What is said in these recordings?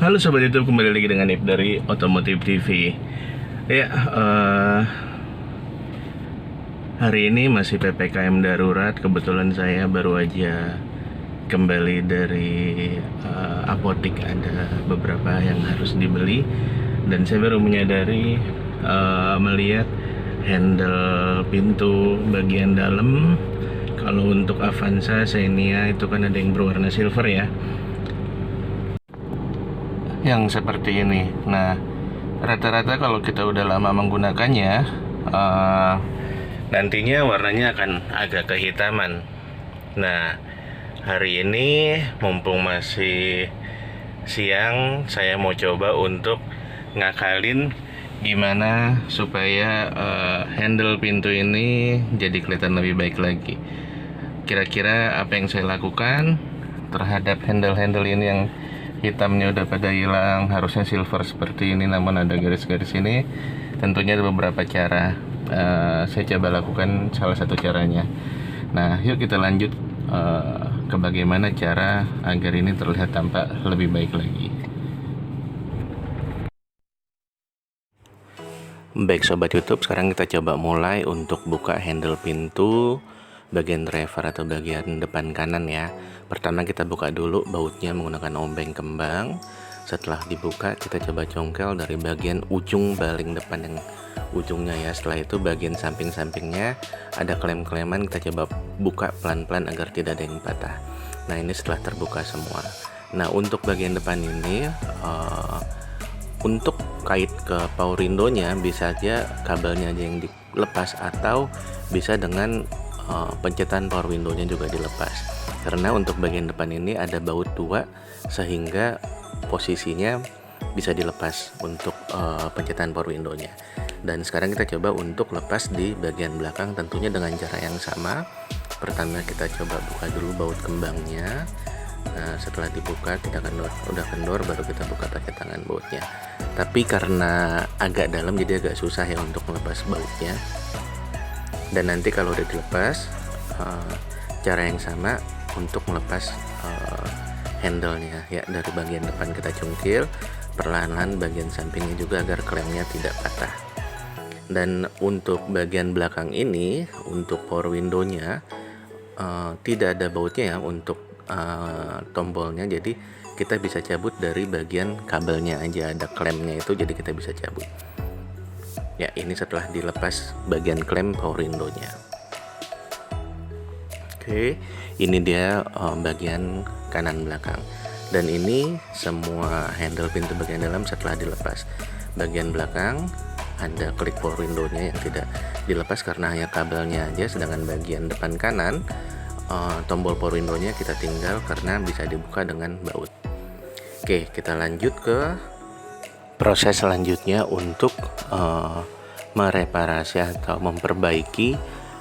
Halo Sobat YouTube, kembali lagi dengan Ip dari Otomotif TV. Ya, hari ini masih PPKM darurat. Kebetulan saya baru aja kembali dari apotik. Ada beberapa yang harus dibeli. Dan saya baru menyadari melihat handle pintu bagian dalam. Kalau untuk Avanza, Xenia itu kan ada yang berwarna silver ya, yang seperti ini. Nah, rata-rata kalau kita udah lama menggunakannya, nantinya warnanya akan agak kehitaman. Nah, hari ini mumpung masih siang, saya mau coba untuk ngakalin gimana supaya handle pintu ini jadi kelihatan lebih baik lagi. Kira-kira apa yang saya lakukan terhadap handle-handle ini yang hitamnya udah pada hilang, harusnya silver seperti ini namun ada garis-garis ini. Tentunya ada beberapa cara. Saya coba lakukan salah satu caranya. Nah, yuk kita lanjut ke bagaimana cara agar ini terlihat tampak lebih baik lagi. Baik Sobat YouTube, sekarang kita coba mulai untuk buka handle pintu bagian driver atau bagian depan kanan ya. Pertama kita buka dulu bautnya menggunakan obeng kembang. Setelah dibuka kita coba congkel dari bagian ujung paling depan yang ujungnya ya. Setelah itu bagian samping-sampingnya ada klem-kleman, kita coba buka pelan-pelan agar tidak ada yang patah. Nah, ini setelah terbuka semua. Nah, untuk bagian depan ini untuk kait ke power window-nya bisa aja kabelnya aja yang dilepas atau bisa dengan pencetan power window-nya juga dilepas. Karena untuk bagian depan ini ada baut dua sehingga posisinya bisa dilepas untuk pencetan power window-nya. Dan sekarang kita coba untuk lepas di bagian belakang, tentunya dengan cara yang sama. Pertama kita coba buka dulu baut kembangnya. Nah, setelah dibuka kita udah kendor, baru kita buka pakai tangan bautnya. Tapi karena agak dalam jadi agak susah ya untuk melepas bautnya. Dan nanti kalau udah dilepas, cara yang sama untuk melepas handle-nya ya. Dari bagian depan kita cungkil perlahan-lahan bagian sampingnya juga agar klemnya tidak patah. Dan untuk bagian belakang ini, untuk power window-nya tidak ada bautnya ya untuk tombolnya, jadi kita bisa cabut dari bagian kabelnya aja, ada klemnya itu, jadi kita bisa cabut ya. Ini setelah dilepas bagian klem power window-nya. Oke, ini dia bagian kanan belakang. Dan ini semua handle pintu bagian dalam setelah dilepas. Bagian belakang ada klik power window-nya yang tidak dilepas karena hanya kabelnya aja, sedangkan bagian depan kanan tombol power window-nya kita tinggal karena bisa dibuka dengan baut. Oke, kita lanjut ke proses selanjutnya untuk mereparasi atau memperbaiki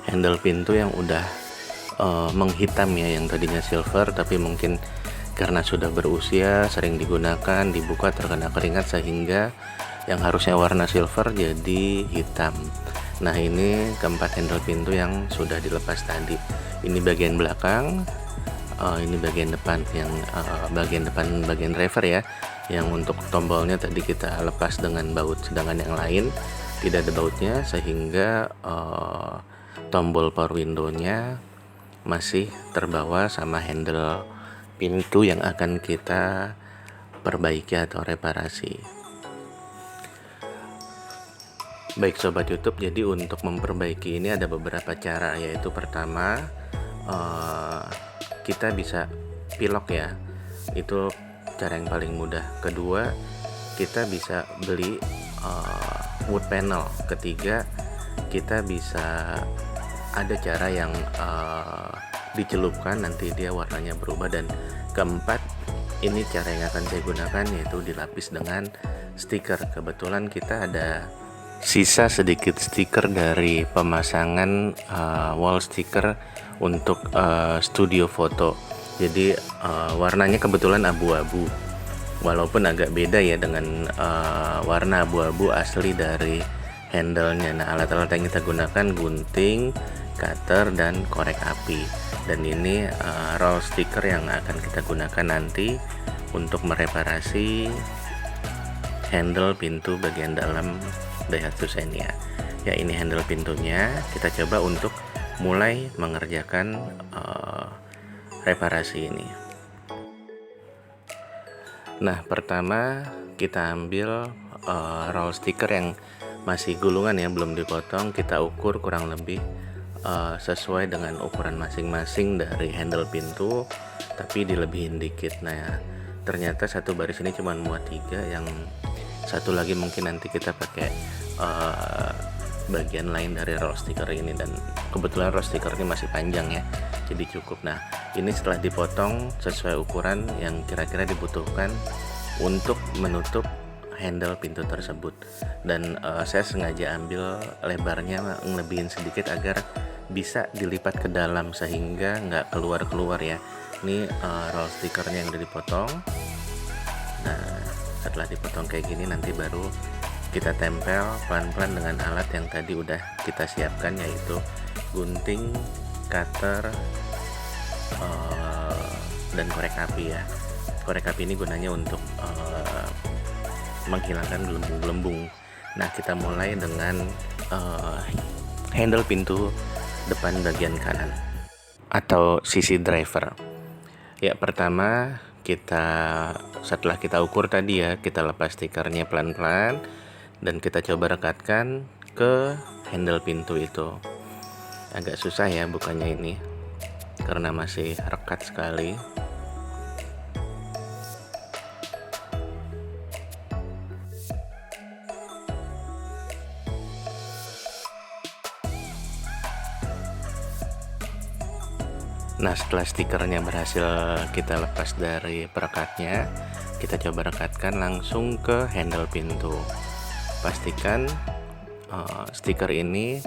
handle pintu yang udah menghitam ya, yang tadinya silver tapi mungkin karena sudah berusia sering digunakan, dibuka terkena keringat sehingga yang harusnya warna silver jadi hitam. Nah, ini keempat handle pintu yang sudah dilepas tadi. Ini bagian belakang, ini bagian depan, yang bagian depan bagian driver ya, yang untuk tombolnya tadi kita lepas dengan baut, sedangkan yang lain tidak ada bautnya sehingga tombol power window-nya masih terbawa sama handle pintu yang akan kita perbaiki atau reparasi. Baik Sobat YouTube, jadi untuk memperbaiki ini ada beberapa cara, yaitu pertama kita bisa pilok ya, itu cara yang paling mudah. Kedua, kita bisa beli wood panel. Ketiga, kita bisa ada cara yang dicelupkan, nanti dia warnanya berubah. Dan keempat, ini cara yang akan saya gunakan, yaitu dilapis dengan stiker. Kebetulan kita ada sisa sedikit stiker dari pemasangan wall stiker untuk studio foto. Jadi warnanya kebetulan abu-abu, walaupun agak beda ya dengan warna abu-abu asli dari handle-nya. Nah, alat-alat yang kita gunakan gunting, cutter, dan korek api. Dan ini roll stiker yang akan kita gunakan nanti untuk mereparasi handle pintu bagian dalam Daihatsu Xenia. Ya, ini handle pintunya. Kita coba untuk mulai mengerjakan reparasi ini. Nah, pertama kita ambil roll stiker yang masih gulungan ya, belum dipotong. Kita ukur kurang lebih sesuai dengan ukuran masing-masing dari handle pintu, tapi dilebihin dikit. Nah, ternyata satu baris ini cuma muat 3, yang satu lagi mungkin nanti kita pakai bagian lain dari roll stiker ini, dan kebetulan roll stiker ini masih panjang ya, jadi cukup. Nah, ini setelah dipotong sesuai ukuran yang kira-kira dibutuhkan untuk menutup handle pintu tersebut, dan saya sengaja ambil lebarnya ngelebihin sedikit agar bisa dilipat ke dalam sehingga nggak keluar ya. Ini roll stikernya yang udah dipotong. Nah, setelah dipotong kayak gini nanti baru kita tempel pelan-pelan dengan alat yang tadi udah kita siapkan, yaitu gunting, cutter, dan korek api ya. Korek api ini gunanya untuk menghilangkan gelembung-gelembung. Nah, kita mulai dengan handle pintu depan bagian kanan atau sisi driver. Ya, pertama setelah kita ukur tadi ya, kita lepas stikernya pelan-pelan dan kita coba rekatkan ke handle pintu itu. Agak susah ya bukannya ini karena masih rekat sekali. Nah, setelah stikernya berhasil kita lepas dari perekatnya, kita coba rekatkan langsung ke handle pintu. Pastikan stiker ini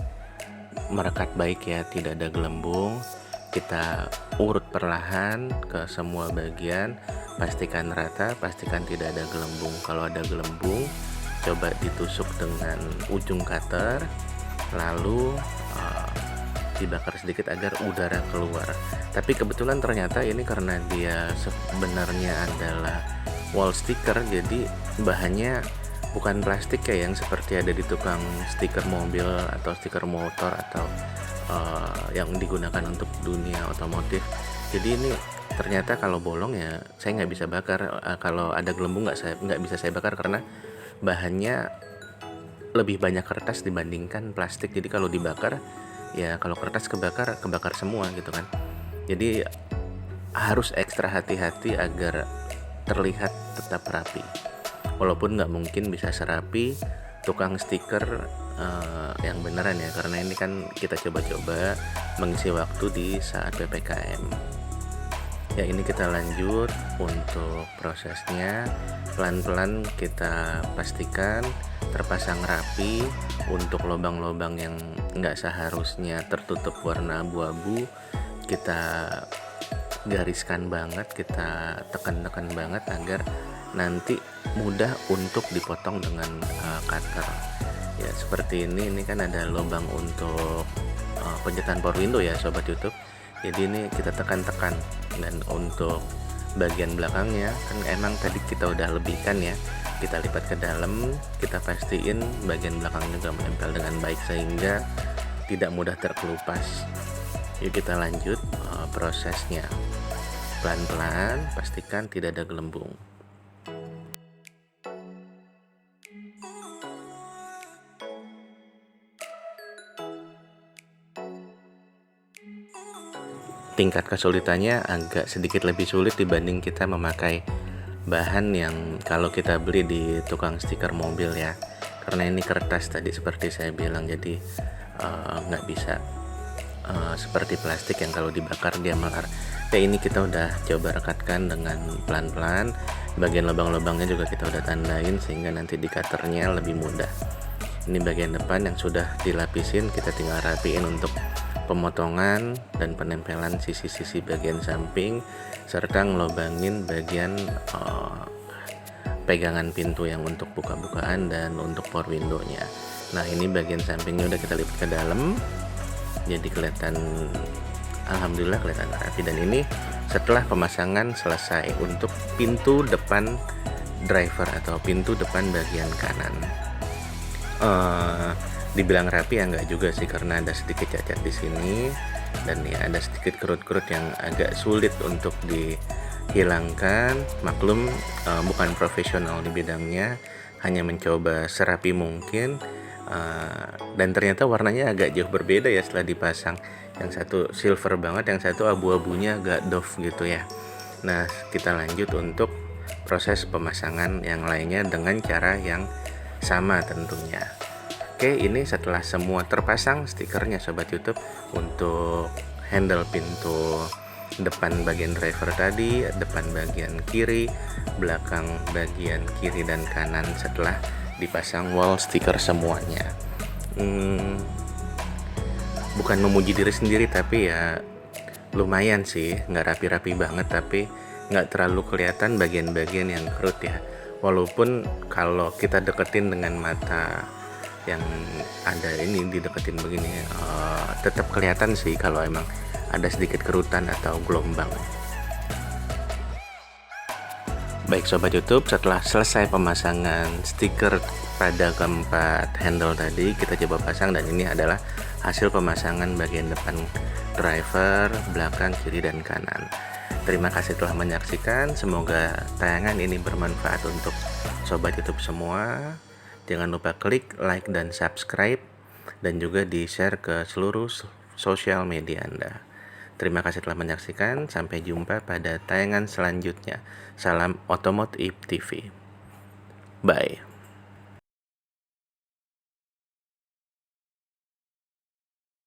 merekat baik ya, tidak ada gelembung. Kita urut perlahan ke semua bagian, pastikan rata, pastikan tidak ada gelembung. Kalau ada gelembung, coba ditusuk dengan ujung cutter, lalu dibakar sedikit agar udara keluar. Tapi kebetulan ternyata ini karena dia sebenarnya adalah wall sticker, jadi bahannya bukan plastik kayak yang seperti ada di tukang stiker mobil atau stiker motor atau yang digunakan untuk dunia otomotif. Jadi ini ternyata kalau bolong ya saya nggak bisa bakar, kalau ada gelembung nggak bisa saya bakar karena bahannya lebih banyak kertas dibandingkan plastik. Jadi kalau dibakar ya, kalau kertas kebakar semua gitu kan. Jadi harus ekstra hati-hati agar terlihat tetap rapi, walaupun nggak mungkin bisa serapi tukang stiker yang beneran ya, karena ini kan kita coba-coba mengisi waktu di saat PPKM ya. Ini kita lanjut untuk prosesnya, pelan-pelan kita pastikan terpasang rapi. Untuk lubang-lubang yang nggak seharusnya tertutup warna abu-abu, kita gariskan banget, kita tekan-tekan banget agar nanti mudah untuk dipotong dengan cutter ya. Seperti ini kan ada lubang untuk pencetan power window ya sobat YouTube, jadi ini kita tekan-tekan. Dan untuk bagian belakangnya kan emang tadi kita udah lebihkan ya, kita lipat ke dalam, kita pastiin bagian belakangnya juga menempel dengan baik sehingga tidak mudah terkelupas. Yuk kita lanjut prosesnya. Pelan-pelan, pastikan tidak ada gelembung. Tingkat kesulitannya agak sedikit lebih sulit dibanding kita memakai bahan yang kalau kita beli di tukang stiker mobil ya, karena ini kertas tadi seperti saya bilang, jadi nggak bisa seperti plastik yang kalau dibakar dia melar. Ya, ini kita udah coba rekatkan dengan pelan-pelan, bagian lubang-lubangnya juga kita udah tandain sehingga nanti di cutternya lebih mudah. Ini bagian depan yang sudah dilapisin, kita tinggal rapiin untuk pemotongan dan penempelan sisi-sisi bagian samping serta ngelobangin bagian pegangan pintu yang untuk buka-bukaan dan untuk power window-nya. Nah, ini bagian sampingnya udah kita lipat ke dalam, jadi kelihatan, alhamdulillah kelihatan rapi. Dan ini setelah pemasangan selesai untuk pintu depan driver atau pintu depan bagian kanan. Dibilang rapi ya enggak juga sih, karena ada sedikit cacat di sini dan ya ada sedikit kerut-kerut yang agak sulit untuk dihilangkan. Maklum, bukan profesional di bidangnya, hanya mencoba serapi mungkin. Dan ternyata warnanya agak jauh berbeda ya setelah dipasang. Yang satu silver banget, yang satu abu-abunya agak doff gitu ya. Nah, kita lanjut untuk proses pemasangan yang lainnya dengan cara yang sama tentunya. Oke, ini setelah semua terpasang stikernya Sobat YouTube, untuk handle pintu depan bagian driver tadi, depan bagian kiri, belakang bagian kiri dan kanan setelah dipasang wall stiker semuanya. Bukan memuji diri sendiri, tapi ya lumayan sih, nggak rapi-rapi banget, tapi nggak terlalu kelihatan bagian-bagian yang kerut ya. Walaupun kalau kita deketin dengan mata yang ada ini, dideketin begini, tetap kelihatan sih kalau emang ada sedikit kerutan atau gelombang. Baik Sobat YouTube, setelah selesai pemasangan stiker pada keempat handle tadi, kita coba pasang, dan ini adalah hasil pemasangan bagian depan driver, belakang, kiri, dan kanan. Terima kasih telah menyaksikan, semoga tayangan ini bermanfaat untuk Sobat YouTube semua. Jangan lupa klik like dan subscribe, dan juga di-share ke seluruh sosial media Anda. Terima kasih telah menyaksikan, sampai jumpa pada tayangan selanjutnya. Salam Otomotif TV. Bye.